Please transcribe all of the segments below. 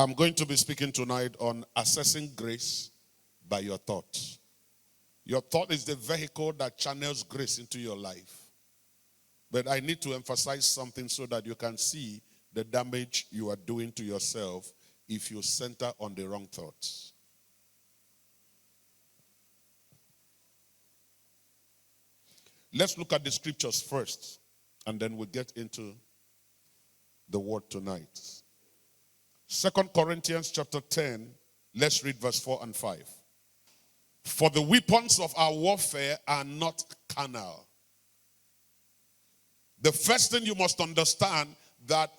I'm going to be speaking tonight on assessing grace by your thoughts. Your thought is the vehicle that channels grace into your life. But I need to emphasize something so that you can see the damage you are doing to yourself if you center on the wrong thoughts. Let's look at the scriptures first, and then we'll get into the word tonight. 2 Corinthians chapter 10, let's read verse 4 and 5. For the weapons of our warfare are not carnal. The first thing you must understand that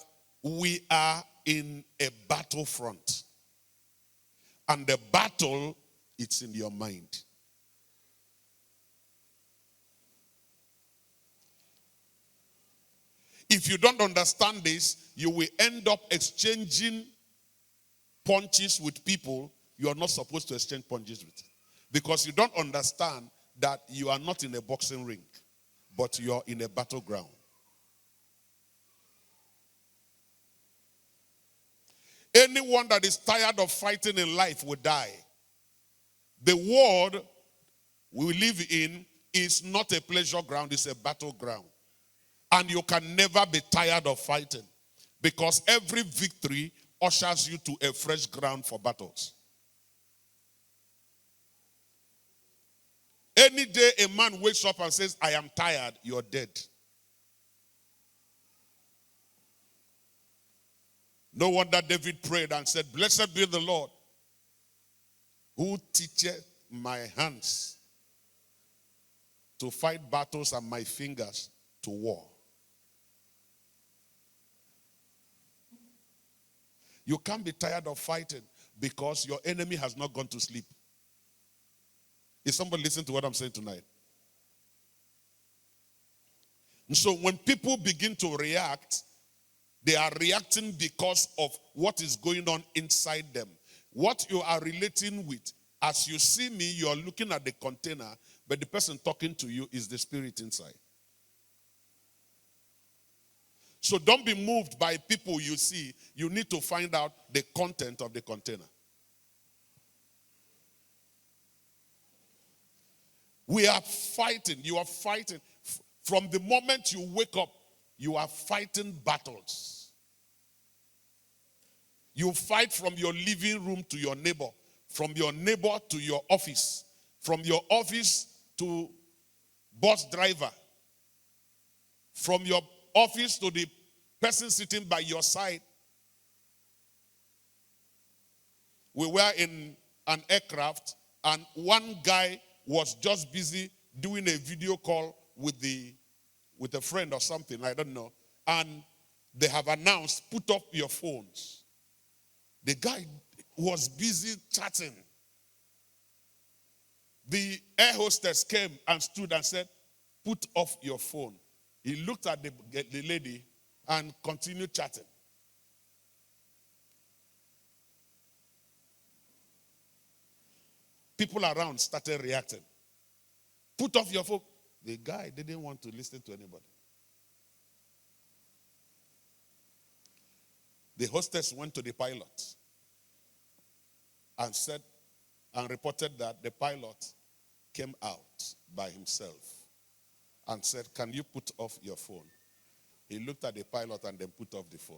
we are in a battlefront. And the battle, it's in your mind. If you don't understand this, you will end up exchanging punches with people you are not supposed to exchange punches with. Because you don't understand that you are not in a boxing ring, but you are in a battleground. Anyone that is tired of fighting in life will die. The world we live in is not a pleasure ground, it's a battleground. And you can never be tired of fighting, because every victory ushers you to a fresh ground for battles. Any day a man wakes up and says, I am tired, you're dead. No wonder David prayed and said, blessed be the Lord, who teacheth my hands to fight battles and my fingers to war. You can't be tired of fighting because your enemy has not gone to sleep. Is somebody listening to what I'm saying tonight? And so when people begin to react, they are reacting because of what is going on inside them. What you are relating with, as you see me, you are looking at the container, but the person talking to you is the spirit inside. So don't be moved by people you see. You need to find out the content of the container. We are fighting. You are fighting. From the moment you wake up, you are fighting battles. You fight from your living room to your neighbor, from your neighbor to your office, from your office to bus driver, from your office to the person sitting by your side. We were in an aircraft and one guy was just busy doing a video call with a friend or something, I don't know. And they have announced, put up your phones. The guy was busy chatting. The air hostess came and stood and said, put off your phone. He looked at the lady and continued chatting. People around started reacting. Put off your phone. The guy didn't want to listen to anybody. The hostess went to the pilot and said and reported that the pilot came out by himself and said, can you put off your phone? He looked at the pilot and then put off the phone.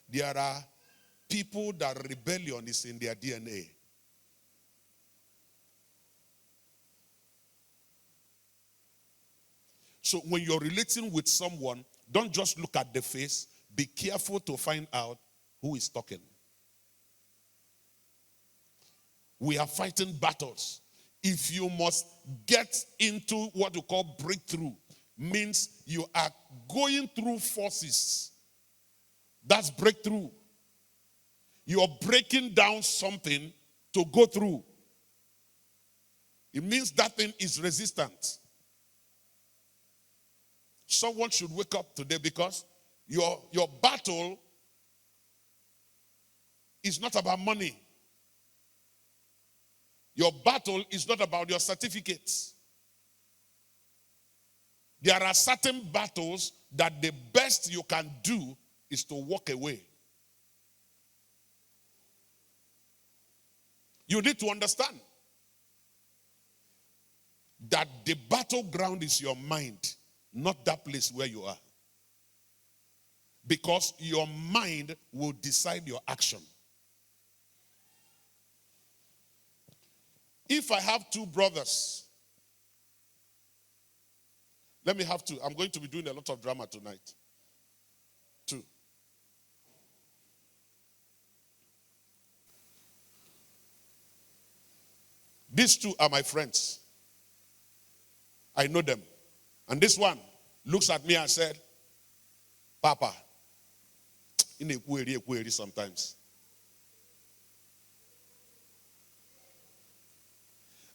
There are people that rebellion is in their DNA. So when you're relating with someone, don't just look at the face. Be careful to find out who is talking. We are fighting battles. If you must get into what you call breakthrough, means you are going through forces. That's breakthrough. You are breaking down something to go through. It means that thing is resistant. Someone should wake up today because your battle is not about money. Your battle is not about your certificates. There are certain battles that the best you can do is to walk away. You need to understand that the battleground is your mind, not that place where you are. Because your mind will decide your action. If I have two brothers, let me have two. I'm going to be doing a lot of drama tonight. Two. These two are my friends. I know them. And this one looks at me and said, Papa, in a query sometimes.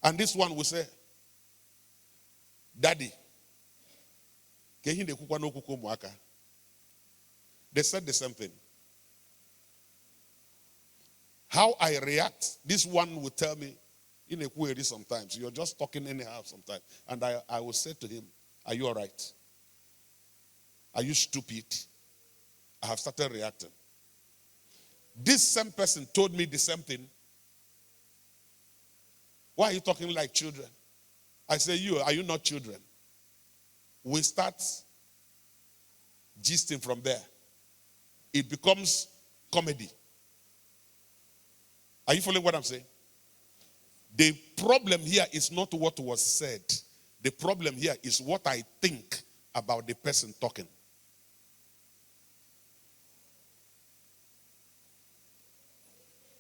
And this one will say, Daddy, they said the same thing. How I react, this one will tell me, in a query sometimes, you're just talking anyhow sometimes. And I will say to him, are you all right? Are you stupid? I have started reacting. This same person told me the same thing. Why are you talking like children? I say, are you not children? We start gisting from there. It becomes comedy. Are you following what I'm saying? The problem here is not what was said. The problem here is what I think about the person talking.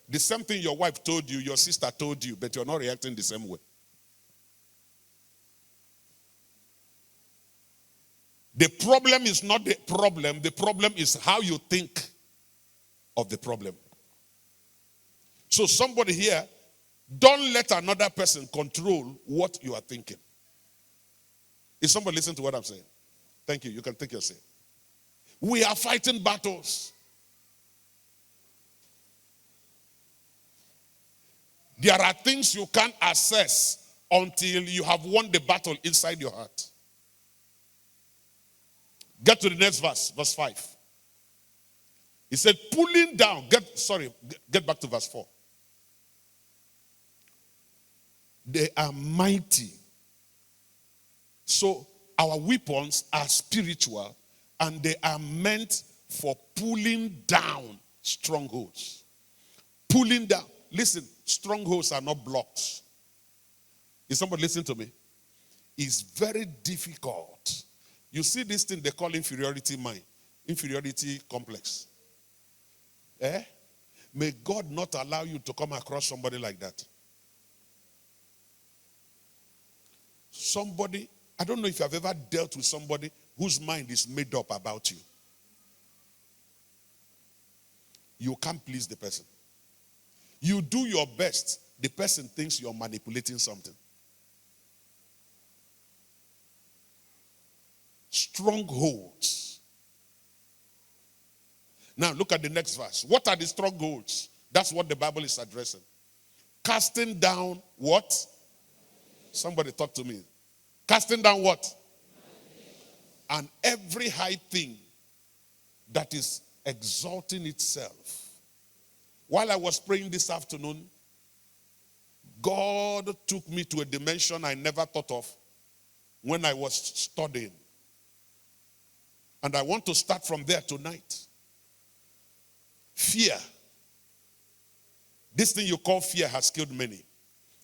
The same thing your wife told you, your sister told you, but you're not reacting the same way. The problem is not the problem is how you think of the problem. So somebody here, don't let another person control what you are thinking. Is somebody listening to what I'm saying? Thank you. You can take your seat. We are fighting battles. There are things you can't assess until you have won the battle inside your heart. Get to the next verse, verse 5. He said, pulling down. Get back to verse 4. They are mighty. So our weapons are spiritual and they are meant for pulling down strongholds. Pulling down. Listen, strongholds are not blocks. Is somebody listening to me? It's very difficult. You see this thing they call inferiority mind, inferiority complex. May God not allow you to come across somebody like that. Somebody, I don't know if you have ever dealt with somebody whose mind is made up about you. You can't please the person. You do your best, the person thinks you're manipulating something. Strongholds. Now look at the next verse. What are the strongholds? That's what the Bible is addressing. Casting down what? Somebody talk to me. Casting down what? And every high thing that is exalting itself. While I was praying this afternoon, God took me to a dimension I never thought of when I was studying. And I want to start from there tonight. Fear. This thing you call fear has killed many.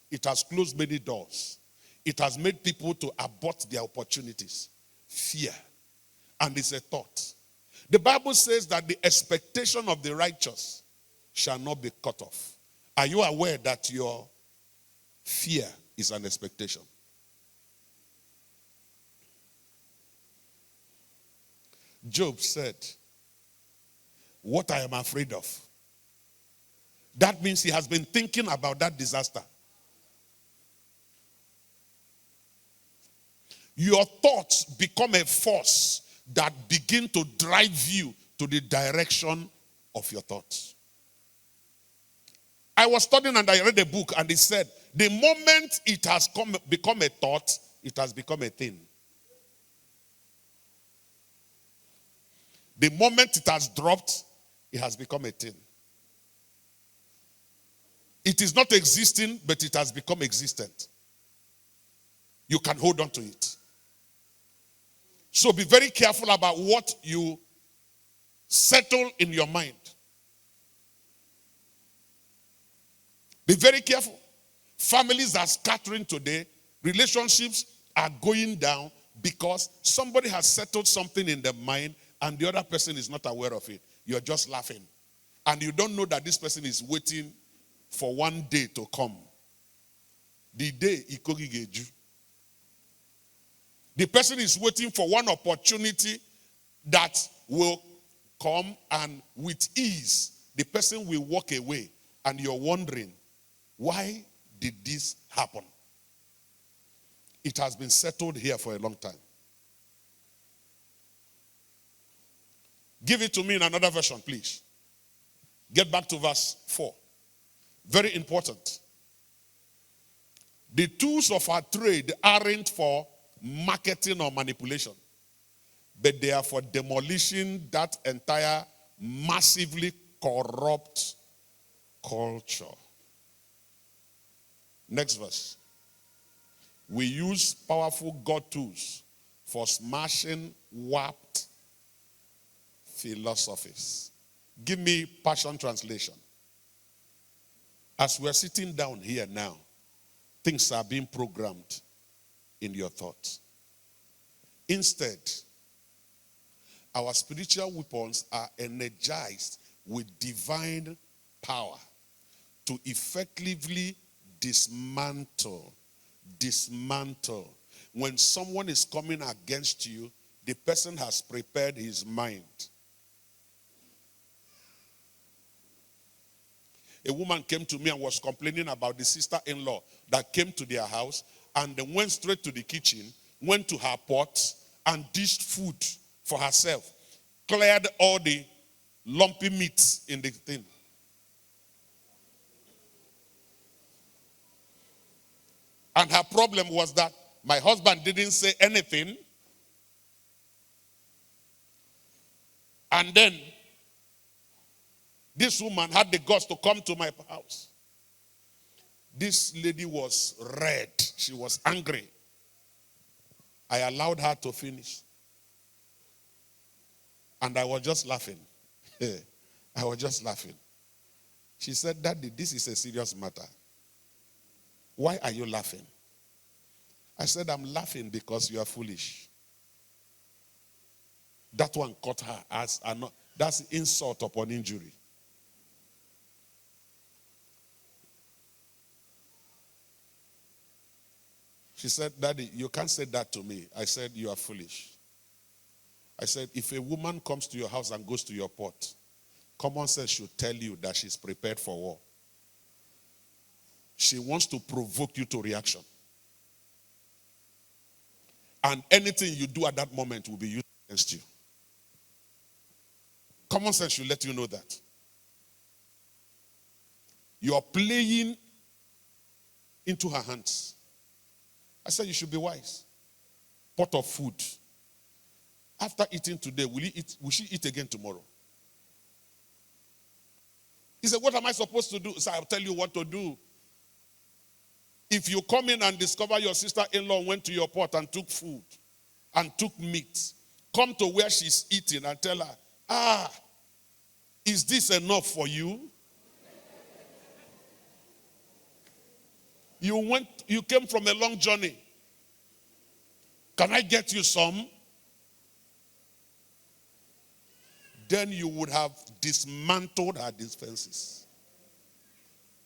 It has closed many doors. It has made people to abort their opportunities. Fear. And it's a thought. The Bible says that the expectation of the righteous shall not be cut off. Are you aware that your fear is an expectation? Job said, what I am afraid of. That means he has been thinking about that disaster. Your thoughts become a force that begin to drive you to the direction of your thoughts. I was studying and I read a book and it said, the moment it has become a thought, it has become a thing. The moment it has dropped, it has become a thing. It is not existing, but it has become existent. You can hold on to it. So be very careful about what you settle in your mind. Be very careful. Families are scattering today. Relationships are going down because somebody has settled something in their mind and the other person is not aware of it. You're just laughing. And you don't know that this person is waiting for one day to come. The day Ikogigeju. The person is waiting for one opportunity that will come, and with ease, the person will walk away. And you're wondering, why did this happen? It has been settled here for a long time. Give it to me in another version, please. Get back to verse 4. Very important. The tools of our trade aren't for marketing or manipulation, but they are for demolishing that entire massively corrupt culture. Next verse. We use powerful God tools for smashing warped philosophies. Give me Passion Translation. As we're sitting down here now, things are being programmed in your thoughts. Instead, our spiritual weapons are energized with divine power to effectively dismantle. When someone is coming against you, the person has prepared his mind. A woman came to me and was complaining about the sister-in-law that came to their house and then went straight to the kitchen, went to her pot and dished food for herself, cleared all the lumpy meats in the thing. And her problem was that my husband didn't say anything. And then this woman had the guts to come to my house. This lady was red. She was angry. I allowed her to finish. And I was just laughing. I was just laughing. She said, Daddy, this is a serious matter. Why are you laughing? I said, I'm laughing because you are foolish. That one caught her as that's insult upon injury. She said, Daddy, you can't say that to me. I said, you are foolish. I said, if a woman comes to your house and goes to your pot, common sense should tell you that she's prepared for war. She wants to provoke you to reaction. And anything you do at that moment will be used against you. Common sense should let you know that. You are playing into her hands. I said, you should be wise. Pot of food. After eating today, will she eat again tomorrow? He said, what am I supposed to do? So I'll tell you what to do. If you come in and discover your sister-in-law went to your pot and took food and took meat, come to where she's eating and tell her, is this enough for you? You came from a long journey. Can I get you some? Then you would have dismantled her defenses.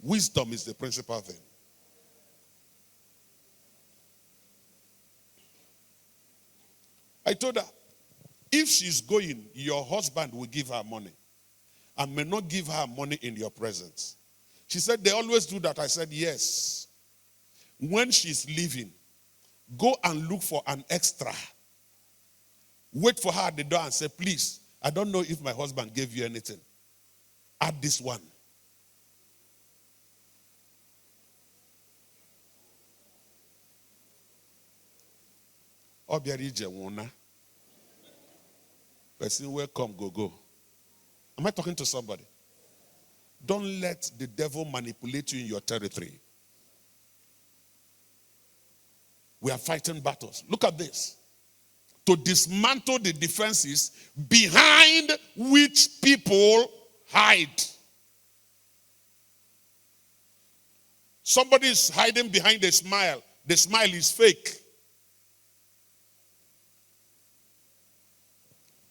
Wisdom is the principal thing. I told her, if she's going, your husband will give her money and may not give her money in your presence. She said, they always do that. I said, yes. When she's leaving, go and look for an extra. Wait for her at the door and say, please, I don't know if my husband gave you anything. Add this one. Person will come, go. Am I talking to somebody? Don't let the devil manipulate you in your territory. We are fighting battles. Look at this. To dismantle the defenses behind which people hide. Somebody is hiding behind a smile. The smile is fake.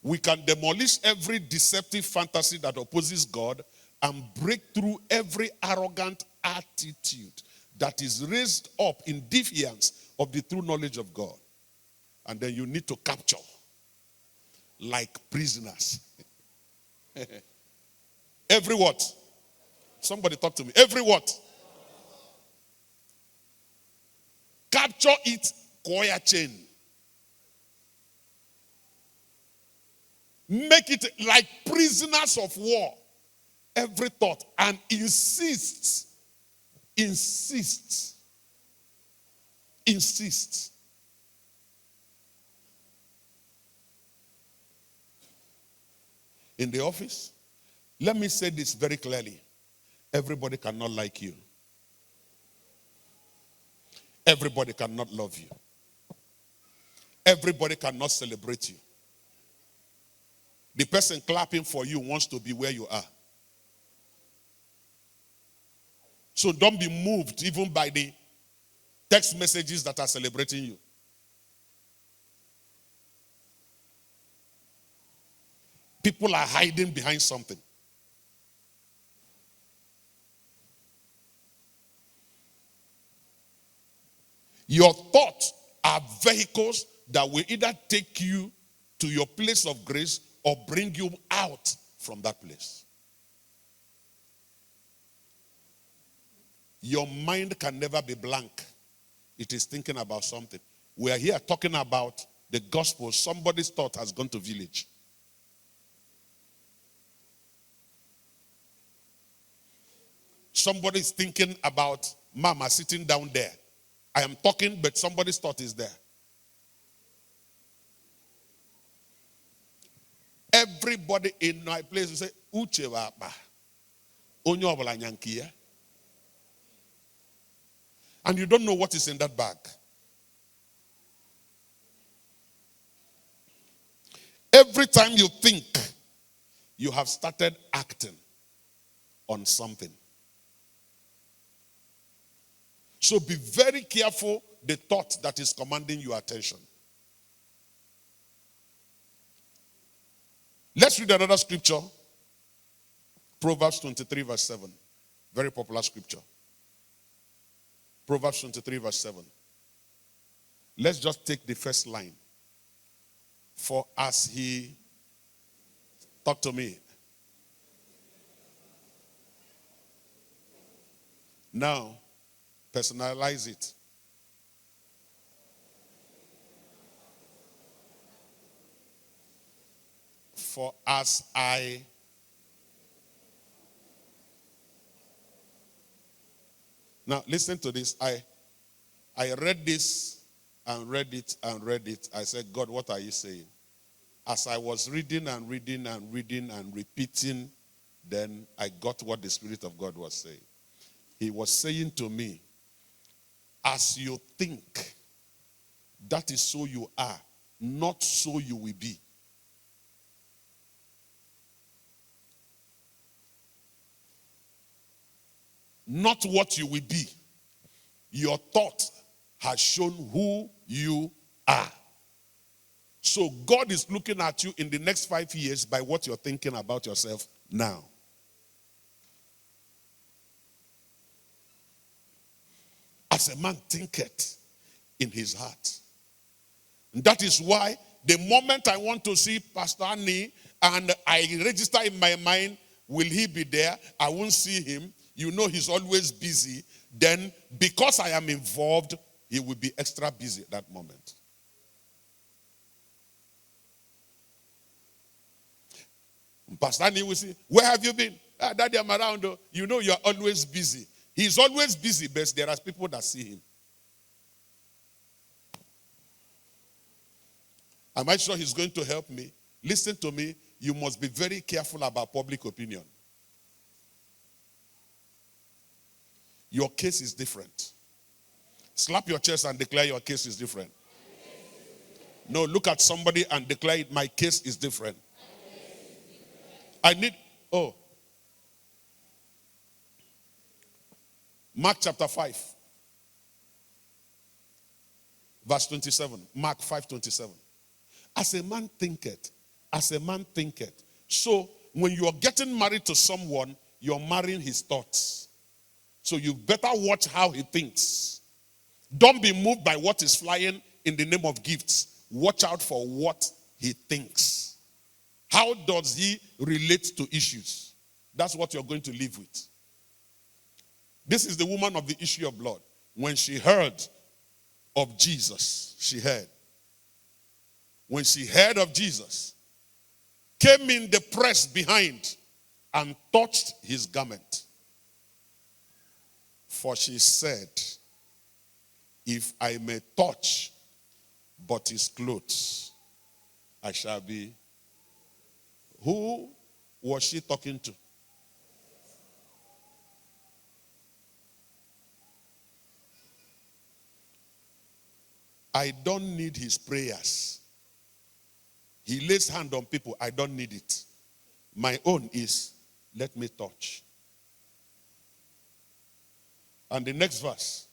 We can demolish every deceptive fantasy that opposes God and break through every arrogant attitude that is raised up in defiance of the true knowledge of God. And then you need to capture like prisoners. Every what? Somebody talk to me. Every what? Capture it, choir chain. Make it like prisoners of war. Every thought. And insist. In the office, let me say this very clearly. Everybody cannot like you. Everybody cannot love you. Everybody cannot celebrate you. The person clapping for you wants to be where you are. So don't be moved even by the text messages that are celebrating you. People are hiding behind something. Your thoughts are vehicles that will either take you to your place of grace or bring you out from that place. Your mind can never be blank. It is thinking about something. We are here talking about the gospel. Somebody's thought has gone to village. Somebody's thinking about mama sitting down there. I am talking, but somebody's thought is there. Everybody in my place will say, Uche wapa. Onyo obala nyankiya. And you don't know what is in that bag. Every time you think, you have started acting on something. So be very careful the thought that is commanding your attention. Let's read another scripture. Proverbs 23 verse 7. Very popular scripture. Proverbs 23 verse 7. Let's just take the first line. For as he... Talk to me. Now, personalize it. For as I... Now, listen to this. I read this and read it and read it. I said, God, what are you saying? As I was reading and reading and reading and repeating, then I got what the Spirit of God was saying. He was saying to me, as you think, that is so you are, not so you will be. Not what you will be. Your thought has shown who you are. So God is looking at you in the next 5 years by what you're thinking about yourself now. As a man thinketh in his heart. And that is why the moment I want to see Pastor Annie and I register in my mind, will he be there? I won't see him. You know he's always busy. Then because I am involved, he will be extra busy at that moment. Pastor Annie will say, where have you been? Daddy, I'm around. You know you're always busy. He's always busy, but there are people that see him. Am I sure he's going to help me? Listen to me. You must be very careful about public opinion. Your case is different. Slap your chest and declare your case is different. No, look at somebody and declare it. My case is different. I need, Mark chapter 5. Verse 27. Mark 5:27. As a man thinketh. So when you are getting married to someone, you're marrying his thoughts. So you better watch how he thinks. Don't be moved by what is flying in the name of gifts. Watch out for what he thinks. How does he relate to issues? That's what you're going to live with. This is the woman of the issue of blood. When she heard of Jesus, when she heard of Jesus, came in the press behind and touched his garment. For she said, if I may touch but his clothes, I shall be. Who was she talking to? I don't need his prayers. He lays hand on people. I don't need it. My own is, let me touch. And the next verse.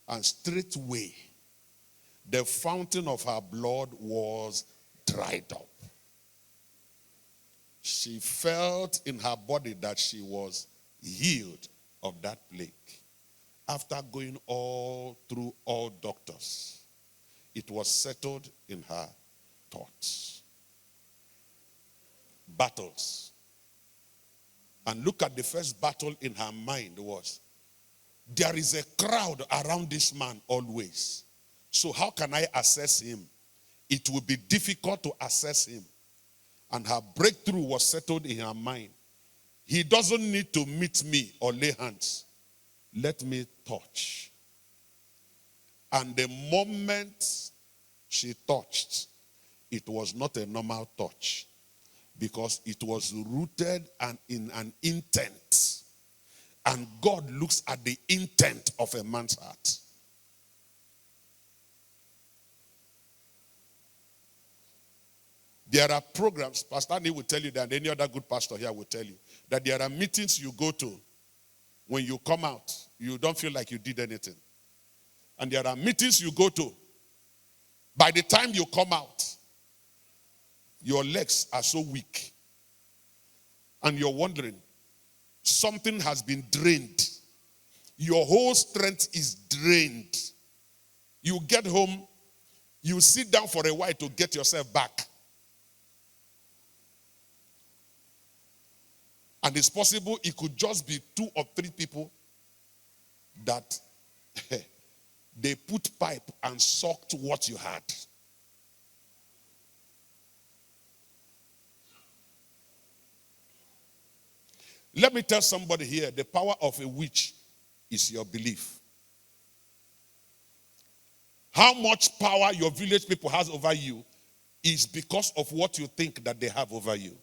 And straightway, the fountain of her blood was dried up. She felt in her body that she was healed of that plague. After going through all doctors, it was settled in her thoughts. Battles. And look at the first battle in her mind was, there is a crowd around this man always. So how can I assess him? It will be difficult to assess him. And her breakthrough was settled in her mind. He doesn't need to meet me or lay hands. Let me touch. And the moment she touched, it was not a normal touch, because it was rooted and in an intent. And God looks at the intent of a man's heart. There are programs, Pastor Andy will tell you that, and any other good pastor here will tell you, that there are meetings you go to. When you come out, you don't feel like you did anything. And there are meetings you go to. By the time you come out, your legs are so weak. And you're wondering, something has been drained. Your whole strength is drained. You get home, you sit down for a while to get yourself back. And it's possible it could just be 2 or 3 people that they put pipe and sucked what you had. Let me tell somebody here, the power of a witch is your belief. How much power your village people has over you is because of what you think that they have over you.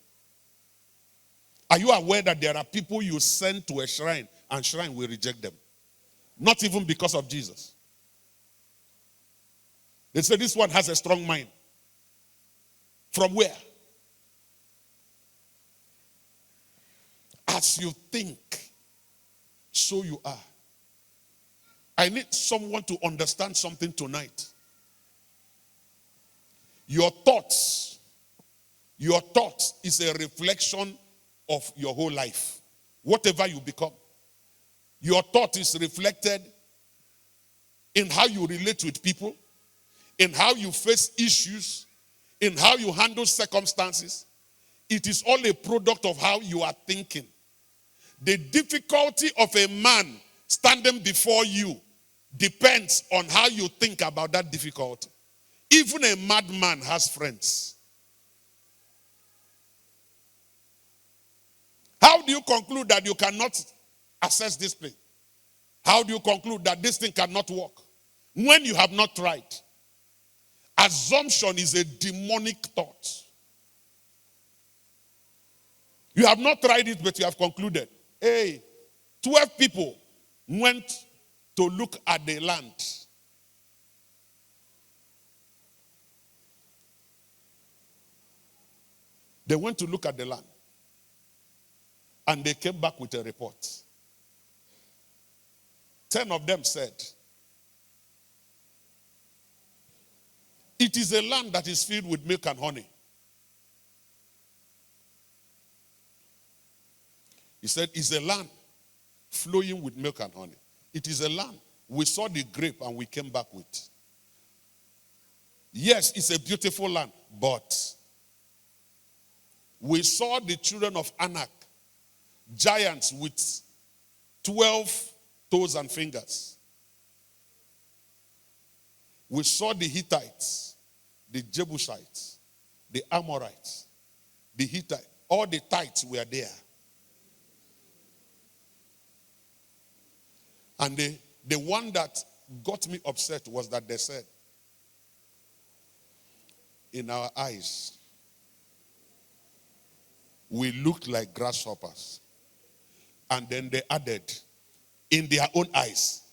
Are you aware that there are people you send to a shrine and shrine will reject them? Not even because of Jesus. They say this one has a strong mind. From where? As you think, so you are. I need someone to understand something tonight. Your thoughts is a reflection of your whole life. Whatever you become. Your thought is reflected in how you relate with people, in how you face issues, in how you handle circumstances. It is all a product of how you are thinking. The difficulty of a man standing before you depends on how you think about that difficulty. Even a madman has friends. How do you conclude that you cannot access this thing? How do you conclude that this thing cannot work when you have not tried? Assumption is a demonic thought. You have not tried it, but you have concluded. Hey, 12 people went to look at the land. They went to look at the land. And they came back with a report. 10 of them said, it is a land that is filled with milk and honey. He said, it's a land flowing with milk and honey. It is a land. We saw the grape and we came back with. Yes, it's a beautiful land, but we saw the children of Anak, giants with 12 toes and fingers. We saw the Hittites, the Jebusites, the Amorites, the Hittites. All the tithes were there. And the one that got me upset was that they said, in our eyes, we looked like grasshoppers. And then they added, in their own eyes,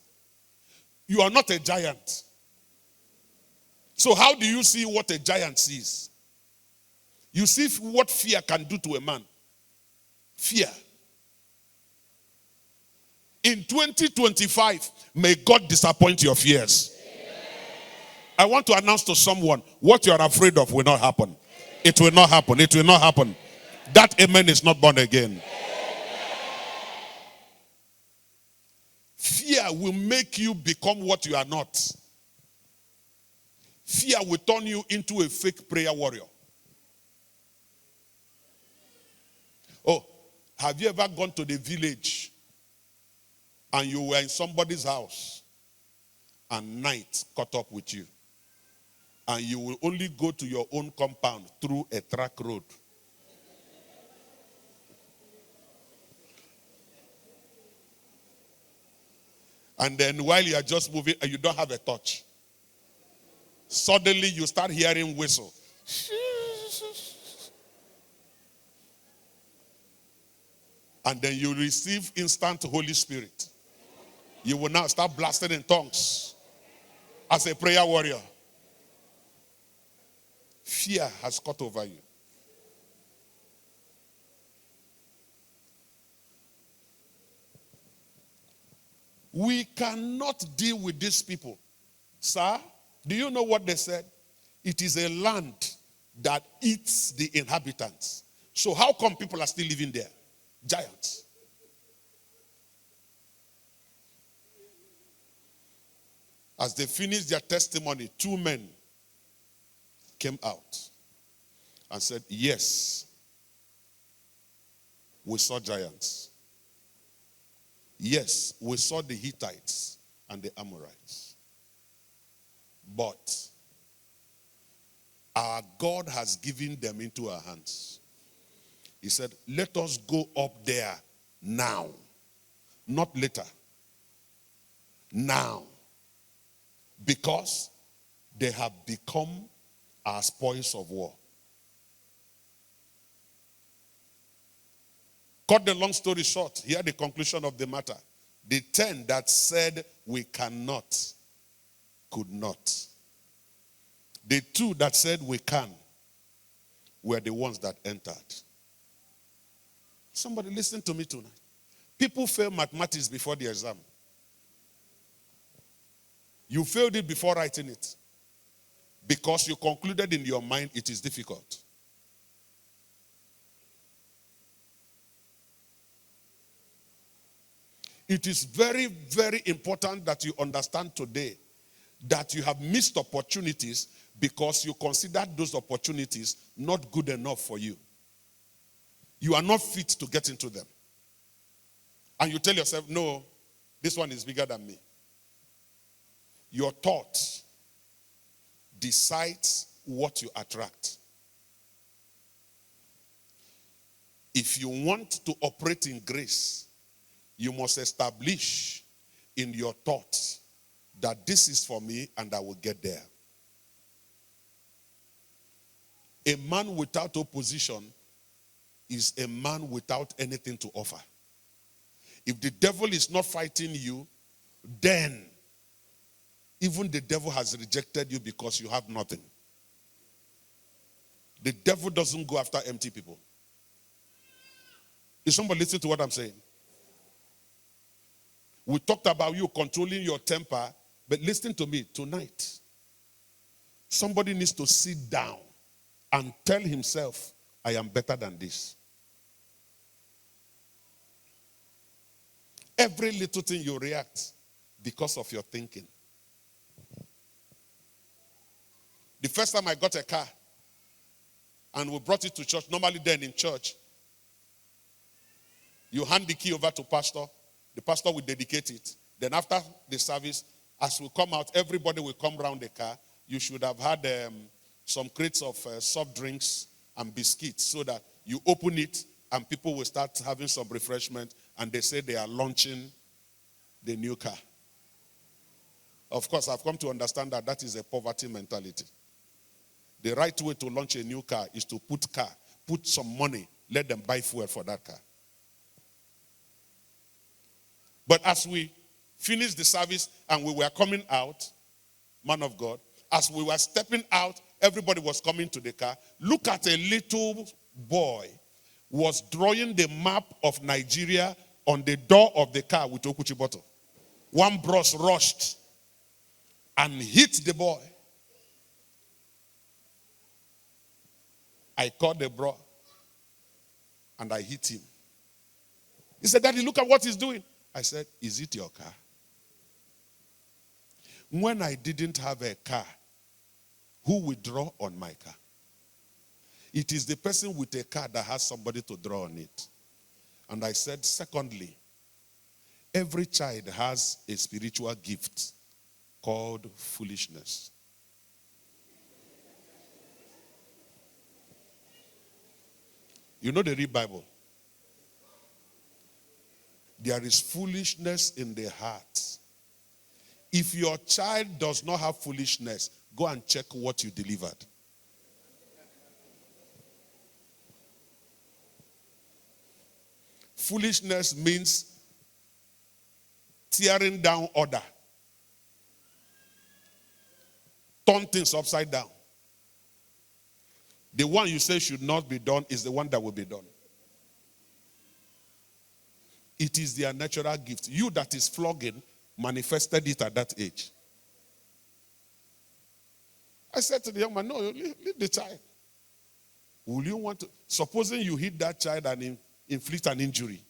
you are not a giant. So how do you see what a giant sees? You see what fear can do to a man. Fear. In 2025, may God disappoint your fears. Amen. I want to announce to someone, what you are afraid of will not happen. It will not happen. It will not happen. That amen is not born again. Fear will make you become what you are not. Fear will turn you into a fake prayer warrior. Oh, have you ever gone to the village and you were in somebody's house and night caught up with you? And you will only go to your own compound through a track road. And then while you are just moving and you don't have a touch, suddenly you start hearing whistle. And then you receive instant Holy Spirit. You will now start blasting in tongues as a prayer warrior. Fear has caught over you. We cannot deal with these people. Sir, do you know what they said? It is a land that eats the inhabitants. So how come people are still living there? Giants. As they finished their testimony, 2 men came out and said, yes, we saw giants. Yes, we saw the Hittites and the Amorites. But our God has given them into our hands. He said, let us go up there now. Not later. Now. Because they have become our spoils of war. Cut the long story short, here the conclusion of the matter. The 10 that said we cannot, could not. The 2 that said we can, were the ones that entered. Somebody listen to me tonight. People fail mathematics before the exam. You failed it before writing it. Because you concluded in your mind it is difficult. It is very, very important that you understand today that you have missed opportunities because you considered those opportunities not good enough for you. You are not fit to get into them. And you tell yourself, no, this one is bigger than me. Your thought decides what you attract. If you want to operate in grace, you must establish in your thoughts that this is for me and I will get there. A man without opposition is a man without anything to offer. If the devil is not fighting you, then even the devil has rejected you because you have nothing. The devil doesn't go after empty people. Is somebody listening to what I'm saying? We talked about you controlling your temper, but listen to me tonight. Somebody needs to sit down and tell himself, I am better than this. Every little thing you react because of your thinking. The first time I got a car and we brought it to church, normally then in church, you hand the key over to pastor, the pastor will dedicate it. Then after the service, as we come out, everybody will come around the car. You should have had some crates of soft drinks and biscuits so that you open it and people will start having some refreshment and they say they are launching the new car. Of course, I've come to understand that that is a poverty mentality. The right way to launch a new car is to put some money, let them buy fuel for that car. But as we finished the service and we were coming out, man of God, as we were stepping out, everybody was coming to the car. Look at a little boy was drawing the map of Nigeria on the door of the car with Okuchi bottle. One bros rushed and hit the boy. I called the bro and I hit him. He said, Daddy, look at what he's doing. I said, is it your car? When I didn't have a car, who will draw on my car? It is the person with a car that has somebody to draw on it. And I said, secondly, every child has a spiritual gift called foolishness. You know they read Bible. There is foolishness in the heart. If your child does not have foolishness, go and check what you delivered. Foolishness means tearing down order. Turn things upside down. The one you say should not be done is the one that will be done. It is their natural gift. You that is flogging manifested it at that age. I said to the young man, no, leave the child. Will you want to? Supposing you hit that child and inflict an injury.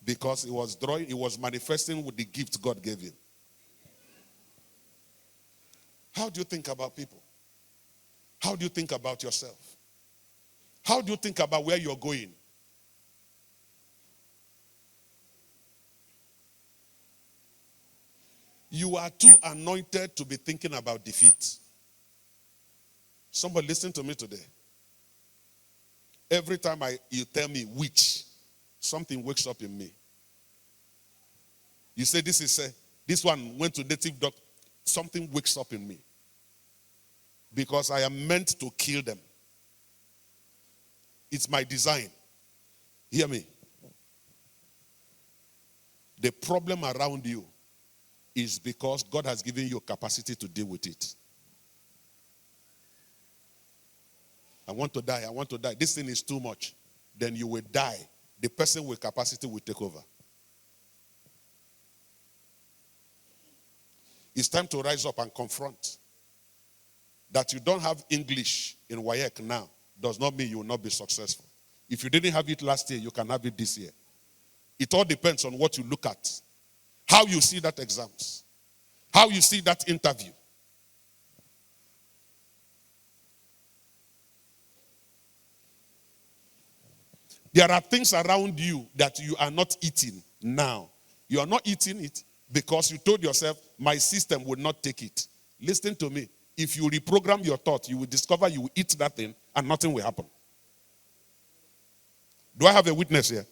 Because he was manifesting with the gift God gave him. How do you think about people? How do you think about yourself? How do you think about where you're going? You are too anointed to be thinking about defeat. Somebody listen to me today. Every time you tell me which, something wakes up in me. You say this one went to native doctor. Something wakes up in me. Because I am meant to kill them. It's my design. Hear me. The problem around you is because God has given you capacity to deal with it. I want to die. This thing is too much. Then you will die. The person with capacity will take over. It's time to rise up and confront. That you don't have English in WAEC now does not mean you will not be successful. If you didn't have it last year, you can have it this year. It all depends on what you look at. How you see that exams. How you see that interview. There are things around you that you are not eating now. You are not eating it because you told yourself, my system will not take it. Listen to me. If you reprogram your thought, you will discover you will eat that thing and nothing will happen. Do I have a witness here?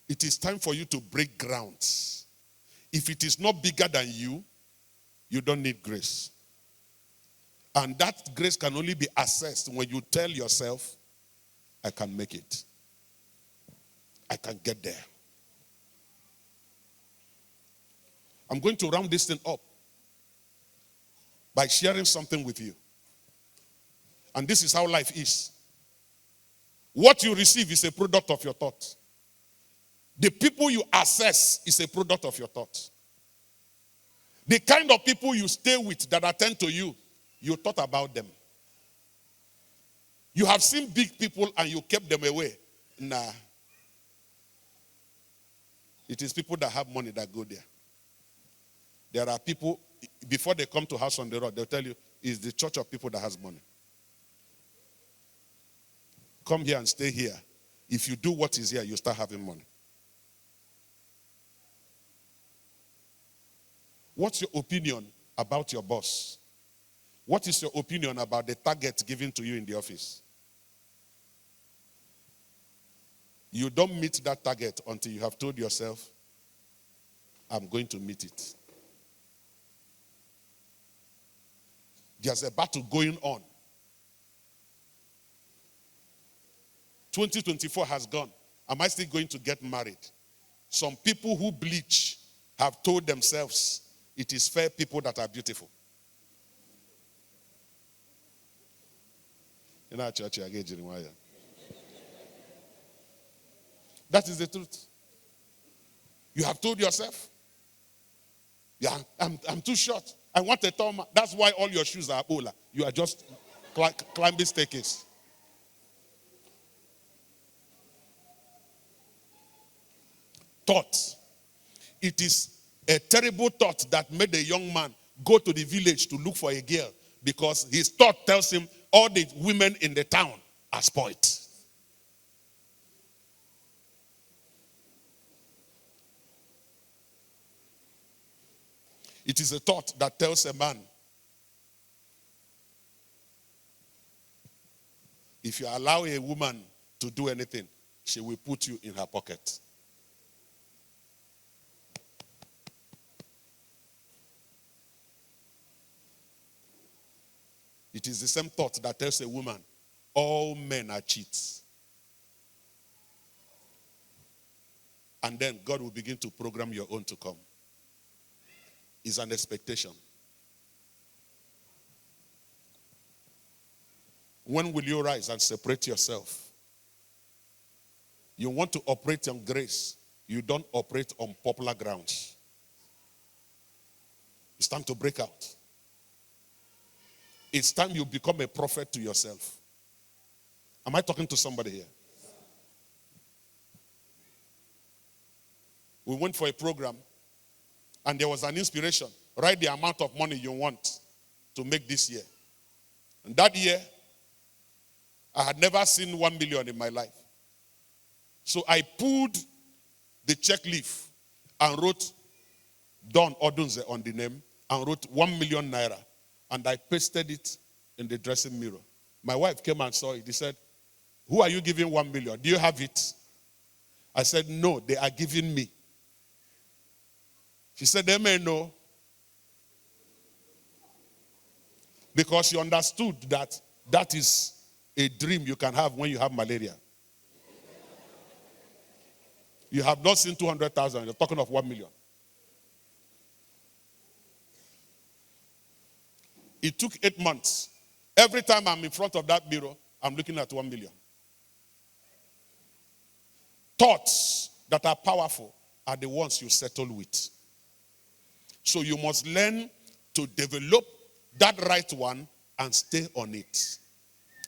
It it is time for you to break ground. If it is not bigger than you, you don't need grace. And that grace can only be accessed when you tell yourself, I can make it. I can get there. I'm going to round this thing up by sharing something with you. And this is how life is. What you receive is a product of your thoughts. The people you access is a product of your thoughts. The kind of people you stay with that attend to you, you thought about them. You have seen big people and you kept them away. Nah. It is people that have money that go there. There are people, before they come to House on the Road, they'll tell you, it's the church of people that has money. Come here and stay here. If you do what is here, you start having money. What's your opinion about your boss? What is your opinion about the target given to you in the office? You don't meet that target until you have told yourself, I'm going to meet it. There's a battle going on. 2024 has gone. Am I still going to get married? Some people who bleach have told themselves it is fair people that are beautiful. In our church, Jeremiah. That is the truth. You have told yourself, yeah, I'm too short. I want a tall man. That's why all your shoes are Ebola. You are just climbing staircase. Thought. It is a terrible thought that made a young man go to the village to look for a girl because his thought tells him all the women in the town are spoiled. It is a thought that tells a man, if you allow a woman to do anything, she will put you in her pocket. It is the same thought that tells a woman, all men are cheats. And then God will begin to program your own to come. It's an expectation. When will you rise and separate yourself? You want to operate on grace. You don't operate on popular grounds. It's time to break out. It's time you become a prophet to yourself. Am I talking to somebody here? We went for a program and there was an inspiration. Write the amount of money you want to make this year. And that year, I had never seen 1 million in my life. So I pulled the check leaf and wrote Don Odunze on the name and wrote 1 million naira. And I pasted it in the dressing mirror. My wife came and saw it. He said, who are you giving 1 million? Do you have it? I said, no, they are giving me. She said, they may know. Because she understood that that is a dream you can have when you have malaria. You have not seen 200,000. You're talking of 1 million. It took 8 months. Every time I'm in front of that mirror, I'm looking at 1 million. Thoughts that are powerful are the ones you settle with. So you must learn to develop that right one and stay on it.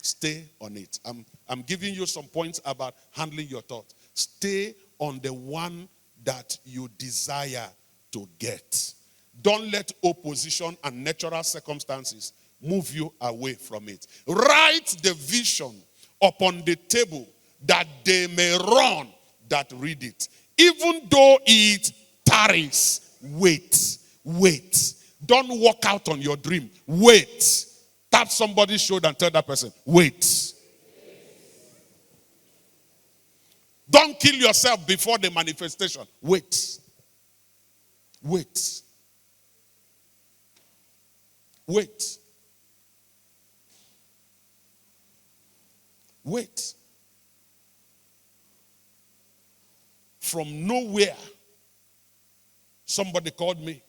Stay on it. I'm giving you some points about handling your thoughts. Stay on the one that you desire to get. Don't let opposition and natural circumstances move you away from it. Write the vision upon the table that they may run that read it. Even though it tarries, wait. Wait. Don't walk out on your dream. Wait. Tap somebody's shoulder and tell that person, wait. Don't kill yourself before the manifestation. Wait. Wait. Wait. Wait. From nowhere, somebody called me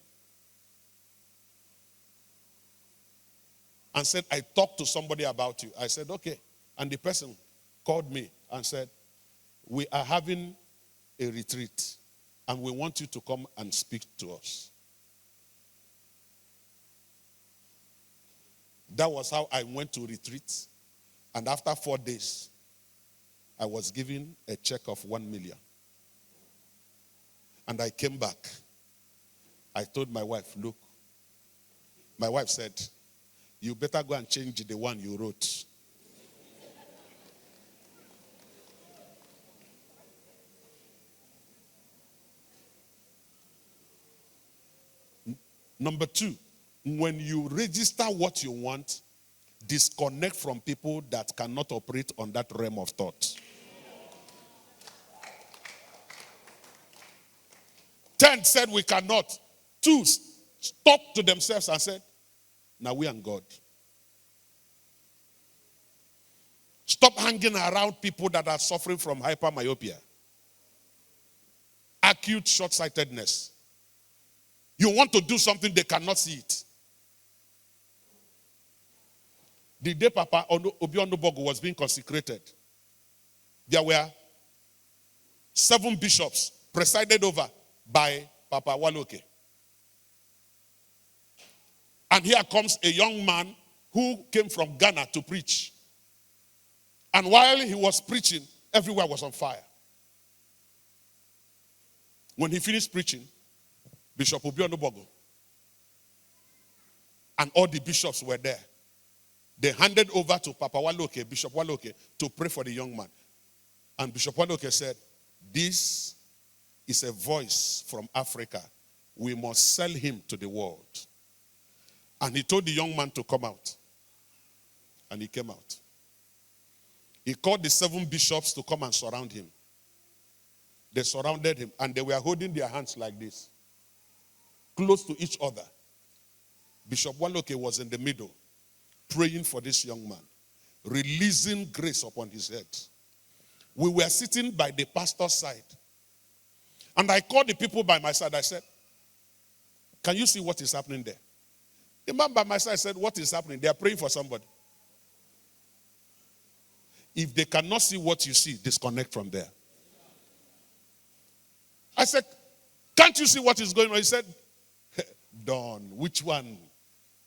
and said, I talked to somebody about you. I said, okay. And the person called me and said, we are having a retreat and we want you to come and speak to us. That was how I went to retreat. And after 4 days, I was given a check of 1 million. And I came back. I told my wife, look. My wife said, you better go and change the one you wrote. Number 2, when you register what you want, disconnect from people that cannot operate on that realm of thought. 10 said we cannot. 2 stopped to themselves and said, now we and God. Stop hanging around people that are suffering from hypermyopia, acute short-sightedness. You want to do something, they cannot see it. The day Papa Obi-Onubogu was being consecrated, there were 7 bishops presided over by Papa Waloke. And here comes a young man who came from Ghana to preach. And while he was preaching, everywhere was on fire. When he finished preaching, Bishop Obi-Onubogu and all the bishops were there. They handed over to Papa Waloke, Bishop Waloke, to pray for the young man. And Bishop Waloke said, this is a voice from Africa. We must sell him to the world. And he told the young man to come out. And he came out. He called the 7 bishops to come and surround him. They surrounded him and they were holding their hands like this, close to each other. Bishop Waloke was in the middle, praying for this young man, releasing grace upon his head. We were sitting by the pastor's side. And I called the people by my side. I said, can you see what is happening there? The man by my side said, what is happening? They are praying for somebody. If they cannot see what you see, disconnect from there. I said, can't you see what is going on? He said, Don, which one?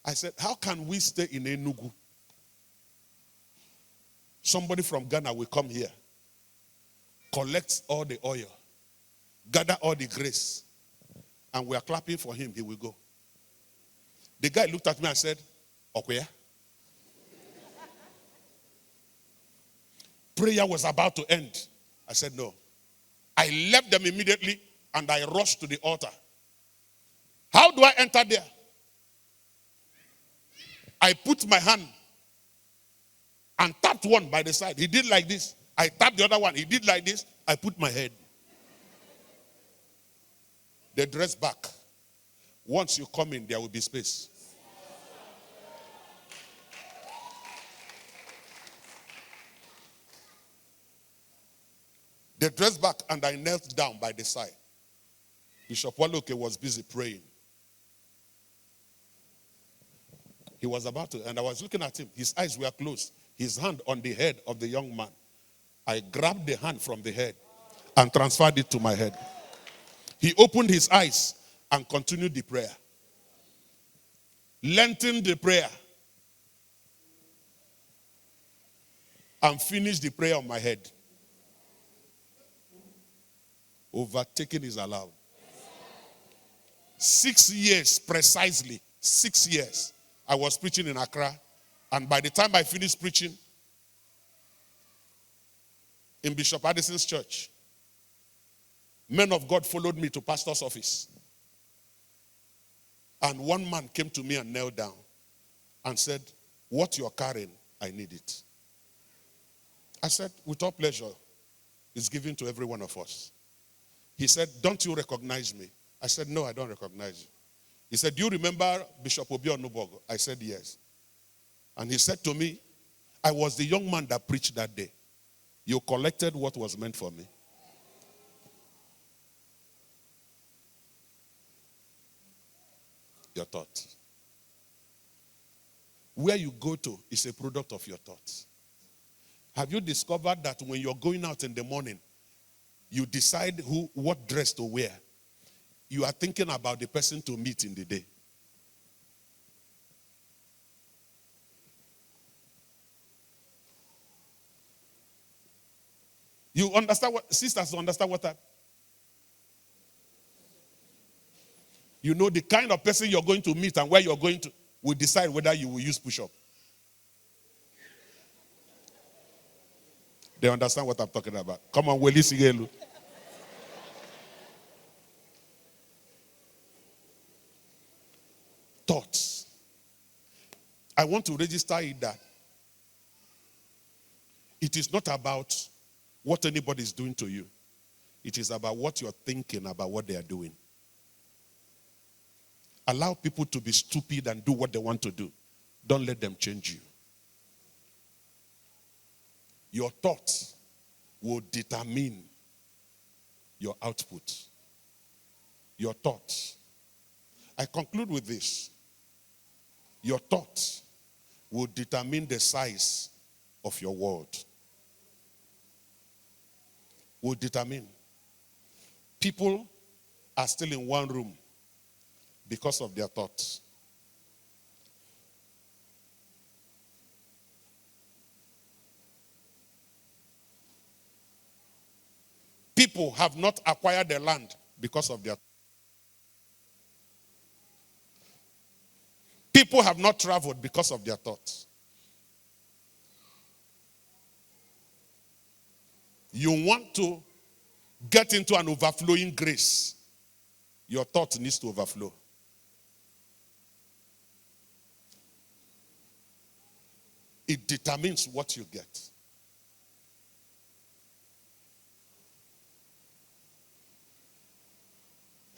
I said, how can we stay in Enugu? Somebody from Ghana will come here, collect all the oil, gather all the grace, and we are clapping for him. He will go. The guy looked at me and said, okay. Prayer was about to end. I said, no. I left them immediately and I rushed to the altar. How do I enter there? I put my hand and tapped one by the side. He did like this. I tapped the other one. He did like this. I put my head. They dress back. Once you come in, there will be space. They dressed back and I knelt down by the side. Bishop Waloke was busy praying. He was about to, and I was looking at him. His eyes were closed. His hand on the head of the young man. I grabbed the hand from the head and transferred it to my head. He opened his eyes and continued the prayer. Lengthened the prayer. And finished the prayer on my head. Overtaking is allowed. 6 years precisely. 6 years. I was preaching in Accra. And by the time I finished preaching in Bishop Addison's church, men of God followed me to pastor's office. And one man came to me and knelt down and said, what you're carrying, I need it. I said, with all pleasure. is given to every one of us. He said, don't you recognize me? I said, no, I don't recognize you. He said, do you remember Bishop Obi Onubogo? I said, yes. And he said to me, I was the young man that preached that day. You collected what was meant for me. Your thoughts. Where you go to is a product of your thoughts. Have you discovered that when you're going out in the morning, you decide what dress to wear? You are thinking about the person to meet in the day. You understand what, sisters understand what that? You know the kind of person you're going to meet and where you're going to will decide whether you will use push-up. They understand what I'm talking about. Come on, Willie Sigelu. Thoughts. I want to register it that it is not about what anybody is doing to you. It is about what you're thinking about what they are doing. Allow people to be stupid and do what they want to do. Don't let them change you. Your thoughts will determine your output. Your thoughts. I conclude with this. Your thoughts will determine the size of your world. Will determine. People are still in one room because of their thoughts. People have not acquired the land because of their thoughts. People have not traveled because of their thoughts. You want to get into an overflowing grace. Your thought needs to overflow. It determines what you get.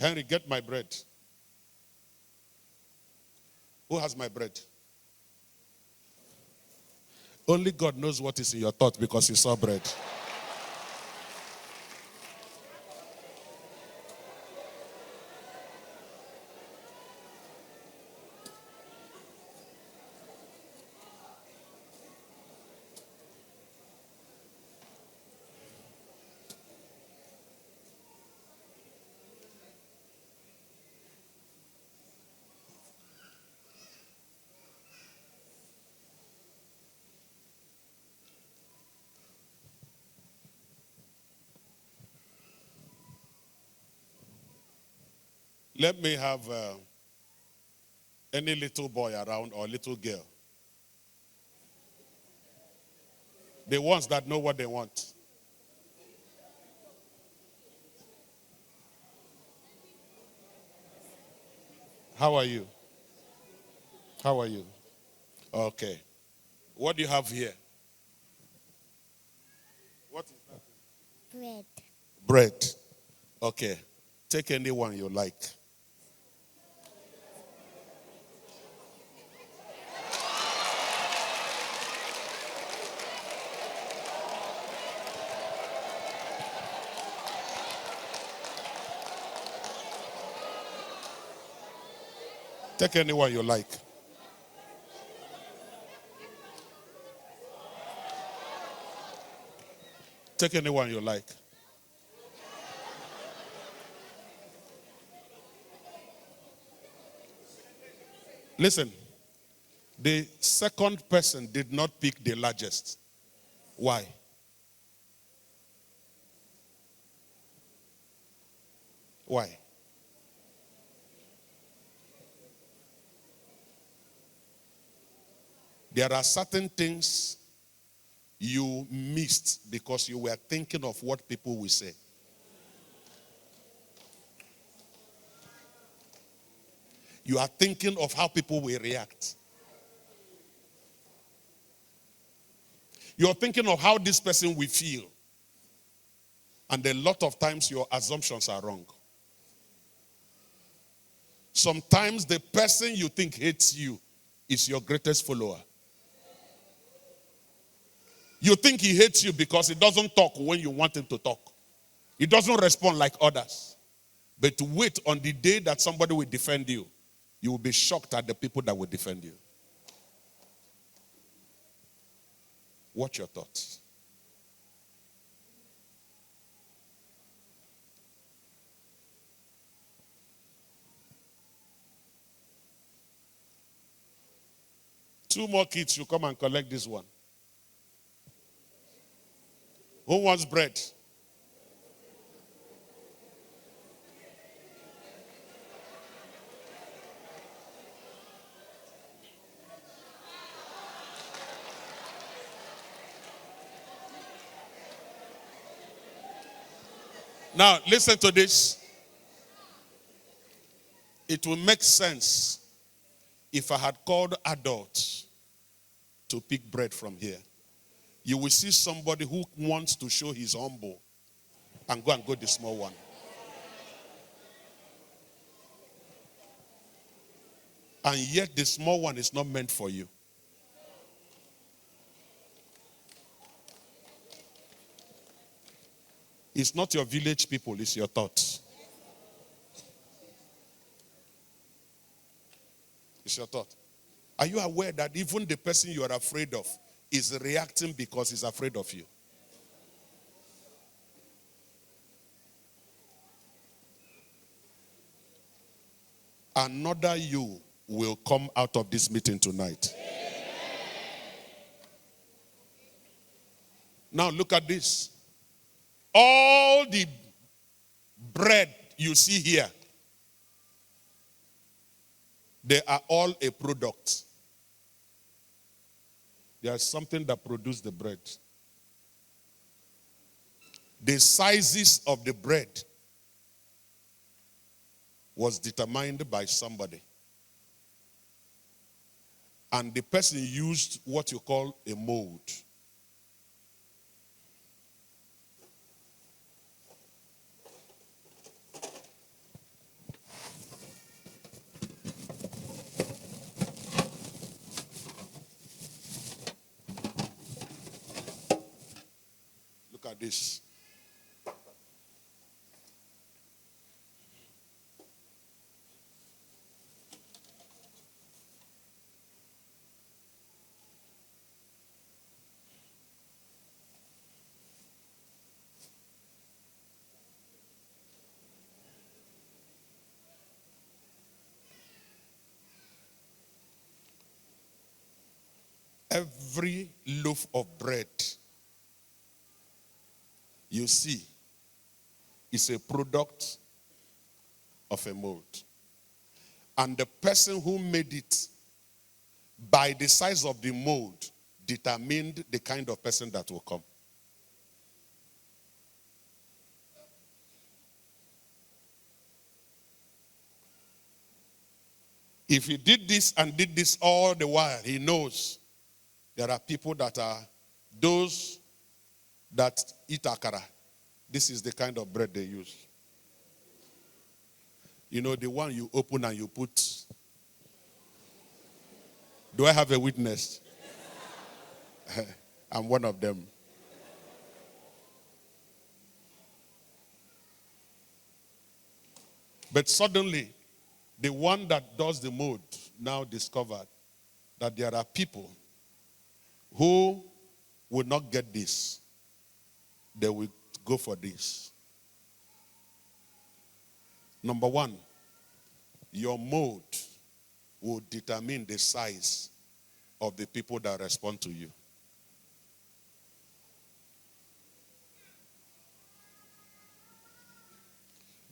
Henry, get my bread. Who has my bread? Only God knows what is in your thought because he saw bread. Let me have any little boy around or little girl. The ones that know what they want. How are you? How are you? Okay. What do you have here? What is that? Bread. Bread. Okay. Take any one you like. Take any one you like. Take any one you like. Listen, the second person did not pick the largest. Why? Why? There are certain things you missed because you were thinking of what people will say. You are thinking of how people will react. You're thinking of how this person will feel. And a lot of times your assumptions are wrong. Sometimes the person you think hates you is your greatest follower. You think he hates you because he doesn't talk when you want him to talk. He doesn't respond like others. But wait on the day that somebody will defend you. You will be shocked at the people that will defend you. Watch your thoughts. Two more kids should come and collect this one. Who wants bread? Now, listen to this. It will make sense if I had called adults to pick bread from here. You will see somebody who wants to show he's humble and go the small one. And yet the small one is not meant for you. It's not your village people, it's your thoughts. It's your thought. Are you aware that even the person you are afraid of is reacting because he's afraid of you? Another you will come out of this meeting tonight. Now look at this. All the bread you see here, they are all a product. There's something that produced the bread. The sizes of the bread was determined by somebody. And the person used what you call a mold. Look at this. Every loaf of bread you see is a product of a mold. And the person who made it, by the size of the mold, determined the kind of person that will come. If he did this and did this all the while, he knows there are people that are those that eat akara. This is the kind of bread they use. You know, the one you open and you put. Do I have a witness? I'm one of them. But suddenly, the one that does the mold now discovered that there are people who will not get this. They will go for this. Number one, your mold will determine the size of the people that respond to you.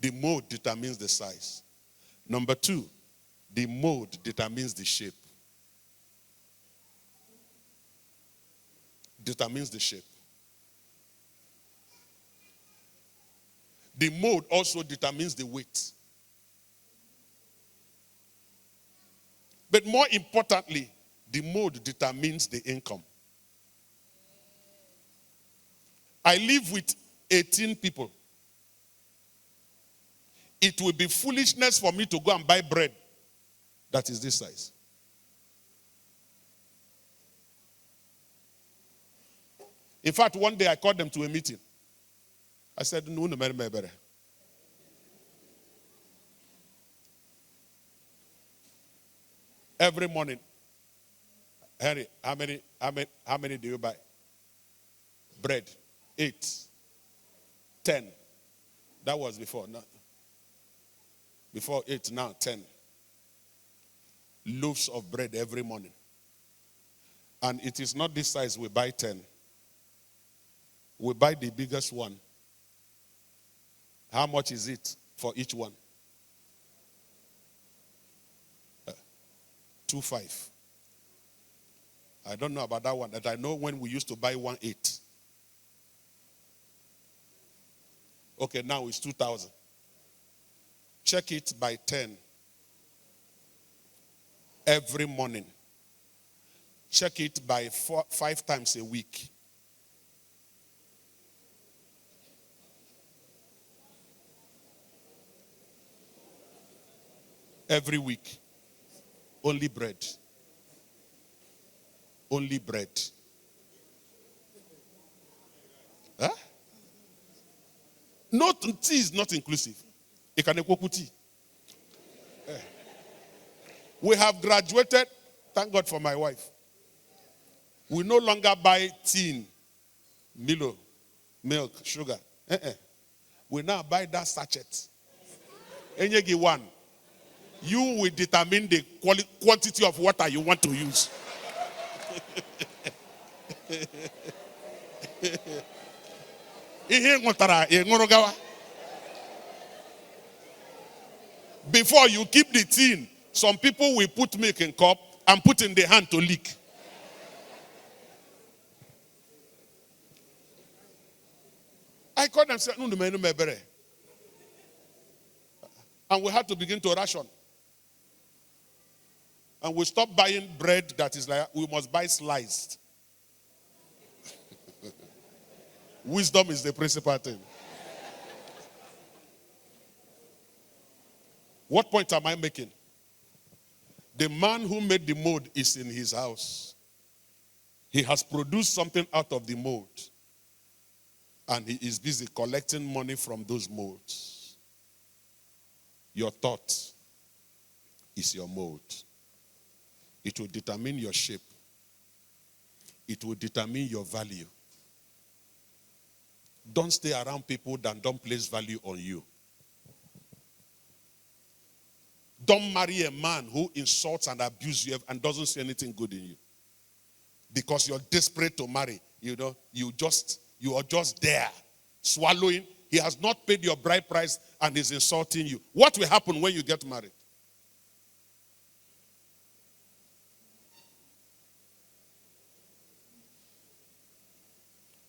The mold determines the size. Number two, the mold determines the shape. Determines the shape. The mold also determines the weight. But more importantly, the mold determines the income. I live with 18 people. It will be foolishness for me to go and buy bread that is this size. In fact, one day I called them to a meeting. I said, no, better. Every morning, Henry, how many do you buy? Bread, 8, 10. That was before. Now, before 8, now 10. Loaves of bread every morning. And it is not this size we buy 10. We buy the biggest one. How much is it for each one? 2.5. I don't know about that one. That I know when we used to buy 1.8. Okay, now it's 2,000. Check it by 10 every morning. Check it by 5 times a week. Every week. Only bread. Only bread. Huh? Not tea is not inclusive. You can equal tea. We have graduated. Thank God for my wife. We no longer buy tea, Milo, milk, sugar. We now buy that sachet. Any one. You will determine the quantity of water you want to use. Before you keep the tin, some people will put milk in cup and put in the hand to lick. I called them and said, no, and we had to begin to ration. And we stopped buying bread that is like, we must buy sliced. Wisdom is the principal thing. What point am I making? The man who made the mold is in his house. He has produced something out of the mold. And he is busy collecting money from those molds. Your thought is your mold. It will determine your shape. It will determine your value. Don't stay around people that don't place value on you. Don't marry a man who insults and abuses you and doesn't see anything good in you. Because you're desperate to marry. You are just there, swallowing. He has not paid your bride price and is insulting you. What will happen when you get married?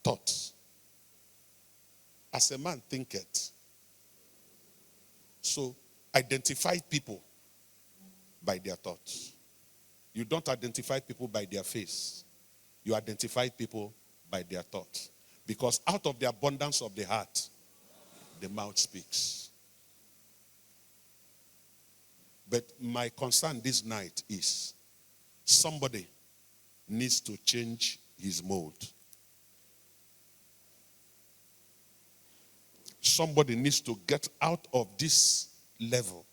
Thoughts. As a man thinketh, so identify people by their thoughts. You don't identify people by their face. You identify people by their thoughts. Because out of the abundance of the heart, the mouth speaks. But my concern this night is somebody needs to change his mold. Somebody needs to get out of this level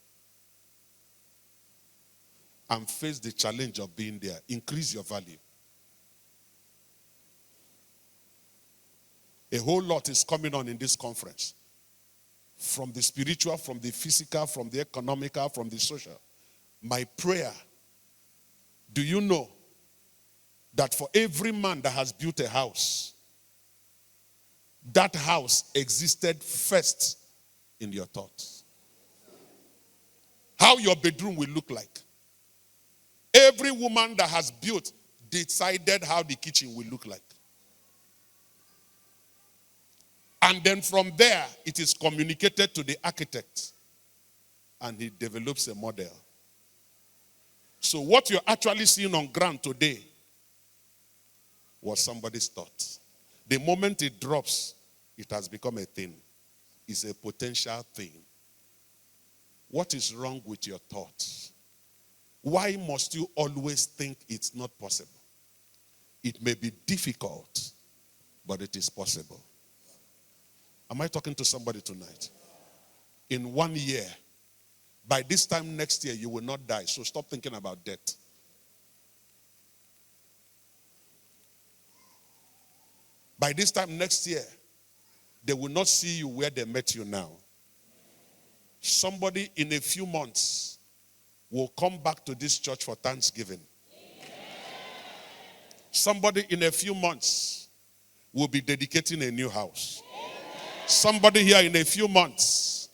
and face the challenge of being there. Increase your value. A whole lot is coming on in this conference. From the spiritual, from the physical, from the economical, from the social. My prayer, do you know that for every man that has built a house, that house existed first in your thoughts? How your bedroom will look like. Every woman that has built decided how the kitchen will look like. And then from there, it is communicated to the architect. And he develops a model. So what you're actually seeing on ground today was somebody's thought. The moment it drops, It has become a thing. It's a potential thing. What is wrong with your thoughts? Why must you always think it's not possible? It may be difficult, but it is possible. Am I talking to somebody tonight? In 1 year, by this time next year, you will not die. So stop thinking about death. By this time next year, they will not see you where they met you now. Somebody in a few months will come back to this church for Thanksgiving. Somebody in a few months will be dedicating a new house. Somebody here in a few months,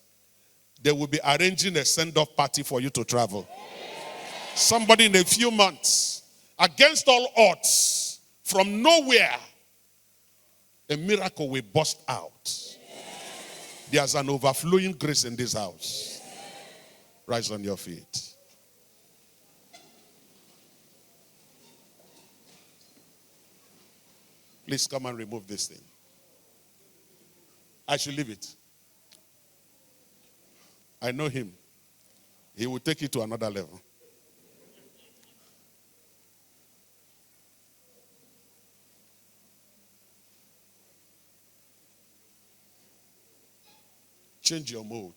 they will be arranging a send-off party for you to travel. Somebody in a few months, against all odds, from nowhere, a miracle will burst out. There's an overflowing grace in this house. Rise on your feet. Please come and remove this thing. I should leave it. I know him. He will take it to another level. Change your mode.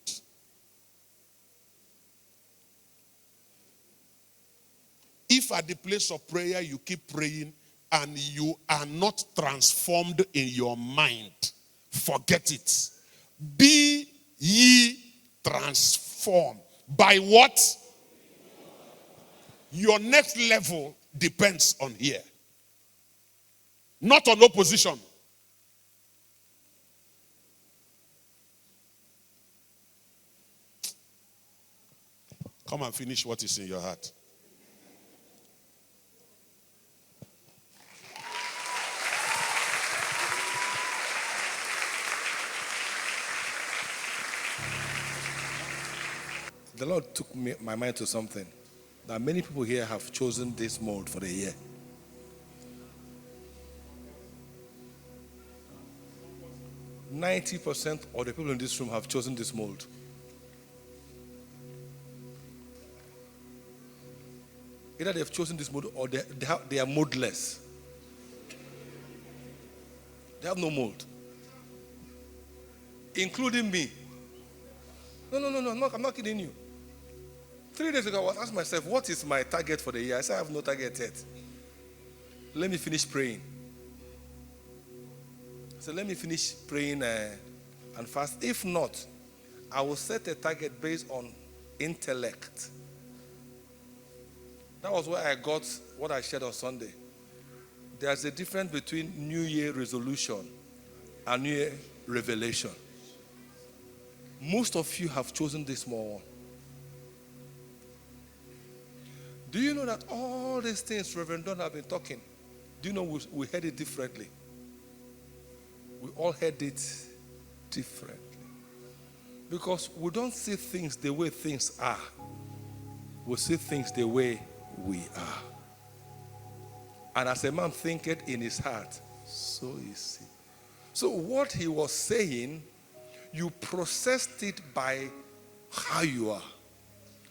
If at the place of prayer you keep praying and you are not transformed in your mind, forget it. Be ye transformed. By what? Your next level depends on here. Not on opposition. Come and finish what is in your heart. The Lord took my mind to something. That many people here have chosen this mold for the year. %90 of the people in this room have chosen this mold. Either they've chosen this mold or they are moldless. They have no mold. Including me. No, I'm not kidding you. 3 days ago, I was asking myself, what is my target for the year? I said, I have no target yet. Let me finish praying. So let me finish praying and fast. If not, I will set a target based on intellect. That was where I got what I shared on Sunday. There's a difference between New Year resolution and New Year revelation. Most of you have chosen this small one. Do you know that all these things Reverend Don have been talking, do you know we heard it differently? We all heard it differently. Because we don't see things the way things are. We see things the way we are. And as a man thinketh in his heart, so is he. So what he was saying, you processed it by how you are,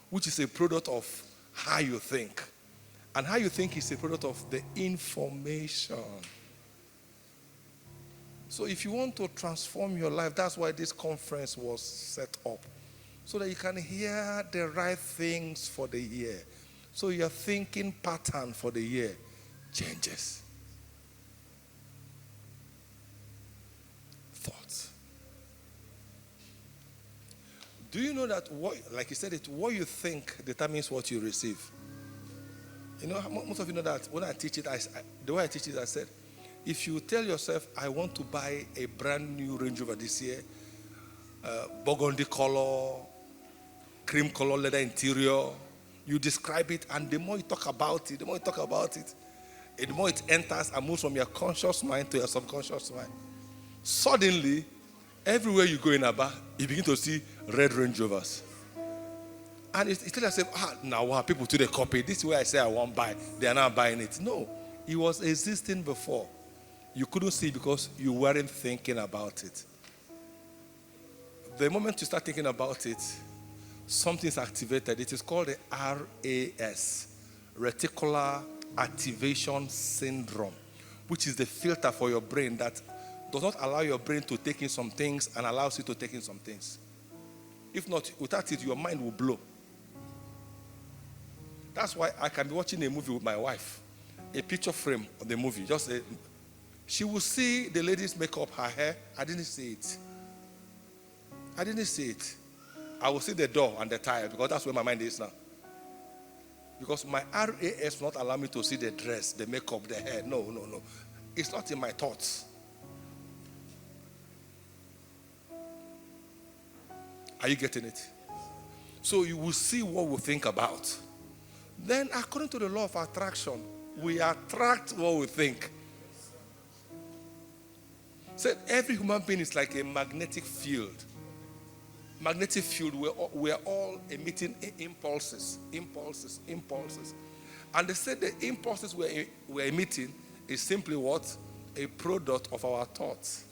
which is a product of how you think. And how you think is a product of the information. So if you want to transform your life, that's why this conference was set up. So that you can hear the right things for the year. So your thinking pattern for the year changes. Thoughts. Do you know that, like you said, what you think determines what you receive? You know, most of you know that when I teach it, the way I teach it, I said, if you tell yourself, I want to buy a brand new Range Rover this year, burgundy color, cream color leather interior, you describe it, and the more you talk about it, the more it enters and moves from your conscious mind to your subconscious mind. Suddenly, everywhere you go in Aba, you begin to see red Range Rovers. And it tells yourself, now people today copy. This is where I say I won't buy. They are now buying it. No, it was existing before. You couldn't see because you weren't thinking about it. The moment you start thinking about it, something's activated. It is called the RAS, Reticular Activation Syndrome, which is the filter for your brain that does not allow your brain to take in some things and allows you to take in some things. If not, without it, your mind will blow. That's why I can be watching a movie with my wife, a picture frame of the movie. She will see the lady's makeup, her hair. I didn't see it. I will see the door and the tile because that's where my mind is now. Because my RAS will not allow me to see the dress, the makeup, the hair. No. It's not in my thoughts. Are you getting it? So you will see what we think about. Then according to the law of attraction, we attract what we think. So every human being is like a magnetic field. Magnetic field, we're all emitting impulses. And they said the impulses we're emitting is simply what? A product of our thoughts.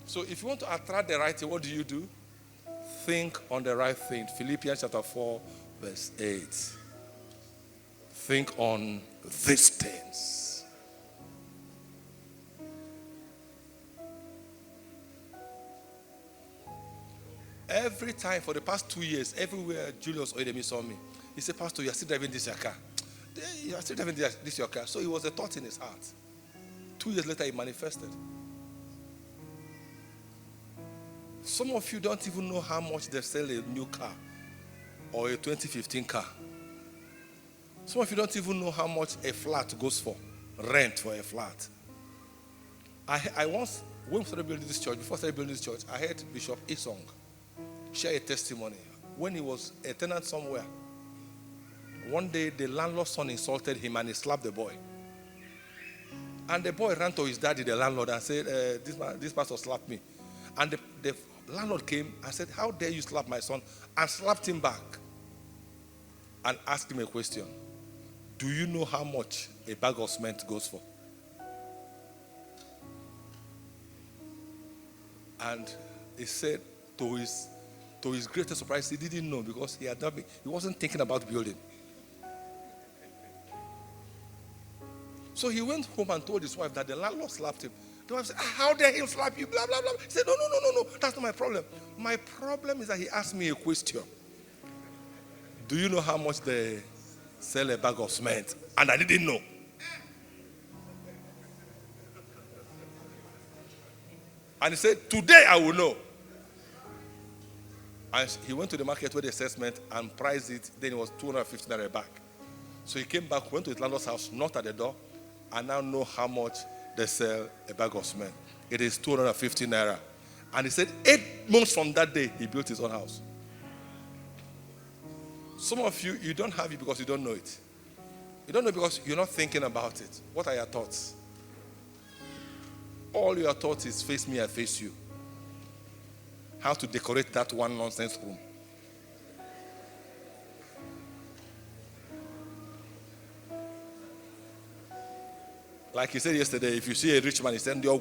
So if you want to attract the right thing, what do? Think on the right thing. Philippians chapter 4, verse 8. Think on these things. Every time for the past 2 years, everywhere Julius Oedemi saw me, he said, Pastor, you are still driving this your car. You are still driving this your car. So it was a thought in his heart. 2 years later, it manifested. Some of you don't even know how much they sell a new car or a 2015 car. Some of you don't even know how much a flat goes for, rent for a flat. I once, when we started building this church, before I started building this church, I heard Bishop Isong share a testimony. When he was a tenant somewhere, one day the landlord's son insulted him and he slapped the boy. And the boy ran to his daddy, the landlord, and said, this pastor slapped me. And the landlord came and said, how dare you slap my son? And slapped him back and asked him a question. Do you know how much a bag of cement goes for? And he said to his greatest surprise, he didn't know because he wasn't thinking about building. So he went home and told his wife that the landlord slapped him. The wife said, how dare he slap you, blah, blah, blah. He said, no, that's not my problem. My problem is that he asked me a question. Do you know how much they sell a bag of cement? And I didn't know. And he said, today I will know. And he went to the market where they sell cement and priced it. Then it was 250 naira a bag. So he came back, went to his landlord's house, knocked at the door, and now know how much they sell a bag of cement. It is 250 naira. And he said 8 months from that day, he built his own house. Some of you, you don't have it because you don't know it. You don't know because you're not thinking about it. What are your thoughts? All your thoughts is face me, I face you. How to decorate that one nonsense room. Like he said yesterday, if you see a rich man, he said, go.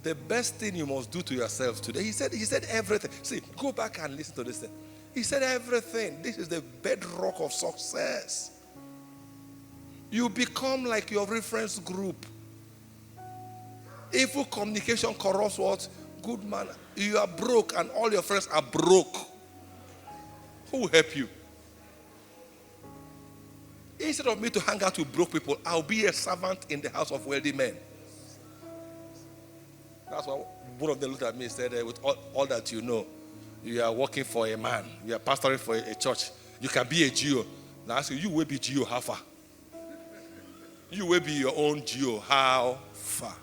The best thing you must do to yourself today, he said everything. See, go back and listen to this thing. He said everything. This is the bedrock of success. You become like your reference group. Evil communication corrupts what? Good man. You are broke and all your friends are broke. Who will help you? Instead of me to hang out with broke people, I'll be a servant in the house of wealthy men. That's why one of them looked at me and said, with all that you know, you are working for a man, you are pastoring for a church, you can be a GO. Now I ask you will be GO how far? You will be your own GO how far?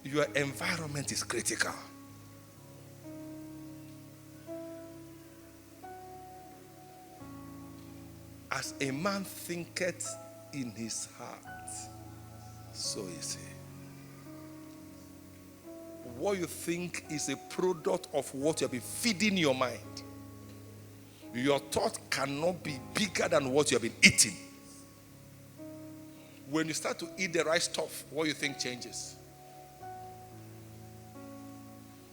Your environment is critical. As a man thinketh in his heart, so is he. What you think is a product of what you have been feeding your mind. Your thought cannot be bigger than what you have been eating. When you start to eat the right stuff, what you think changes.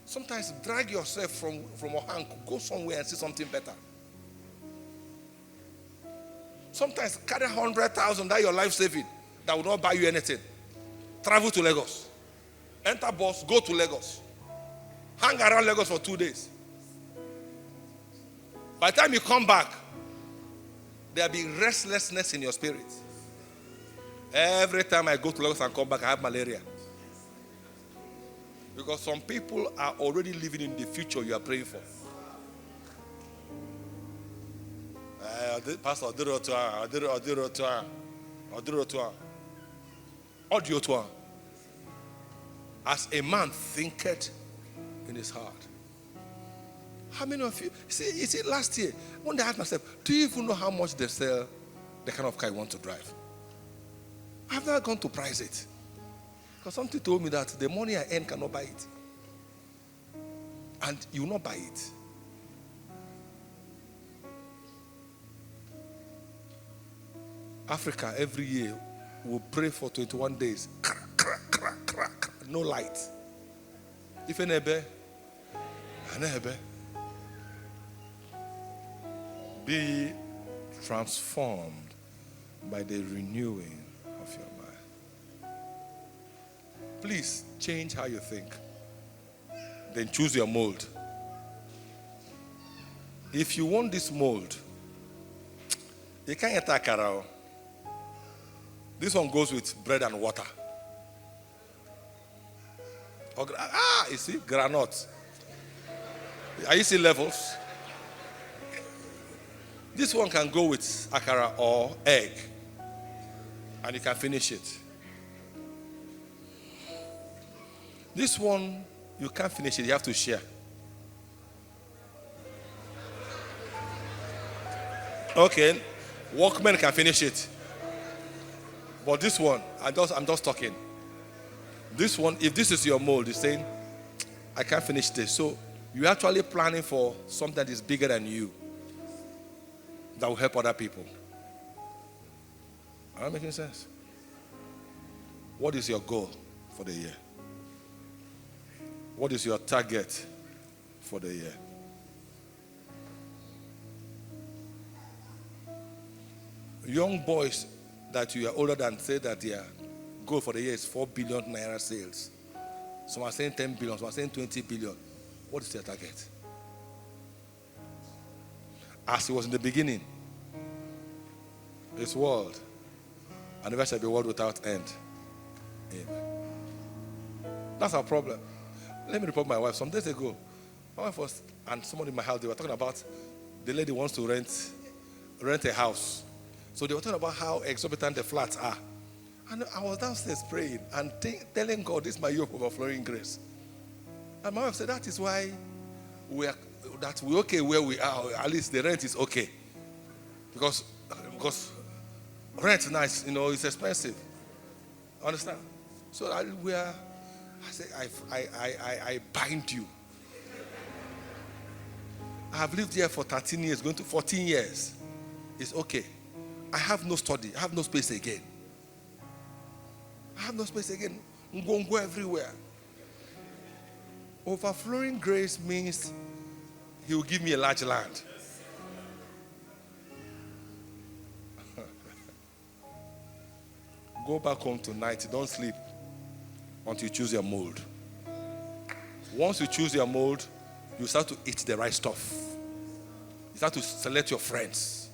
Sometimes drag yourself from a hang, go somewhere and see something better. Sometimes carry 100,000 that your life saving that will not buy you anything. Travel to Lagos. Enter bus, go to Lagos. Hang around Lagos for 2 days. By the time you come back, there will be restlessness in your spirit. Every time I go to Lagos and come back, I have malaria. Because some people are already living in the future you are praying for. Pastor, as a man thinketh in his heart. How many of you see last year, one day I asked myself, do you even know how much they sell the kind of car I want to drive? I've never gone to price it. Because something told me that the money I earn cannot buy it. And you will not buy it. Africa every year will pray for 21 days. No light. If anebe, be transformed by the renewing of your mind. Please change how you think. Then choose your mold. If you want this mold, you can't eat akara. This one goes with bread and water. You see, granite. Are you seeing levels? This one can go with akara or egg, and you can finish it. This one, you can't finish it, you have to share. Okay, workmen can finish it. But this one, I'm just talking. This one, if this is your mold, you're saying, I can't finish this. So you're actually planning for something that is bigger than you, that will help other people. Am I making sense? What is your goal for the year? What is your target for the year? Young boys that you are older than say that their goal for the year is 4 billion naira sales. Some are saying 10 billion, some are saying 20 billion. What is their target? As it was in the beginning, this world, and never shall be a world without end. Amen. That's our problem. Let me report my wife. Some days ago, my wife was, and someone in my house, they were talking about the lady wants to rent a house. So they were talking about how exorbitant the flats are. And I was downstairs praying and telling God, this is my yoke of overflowing grace. And my wife said, that is why we're okay where we are. At least the rent is okay. Because rent is nice, it's expensive. Understand? So I say, I bind you. I have lived here for 13 years, going to 14 years. It's okay. I have no study. I have no space again. I have no space again. I'm going to go everywhere. Overflowing grace means he will give me a large land. Go back home tonight. Don't sleep until you choose your mold. Once you choose your mold, you start to eat the right stuff. You start to select your friends.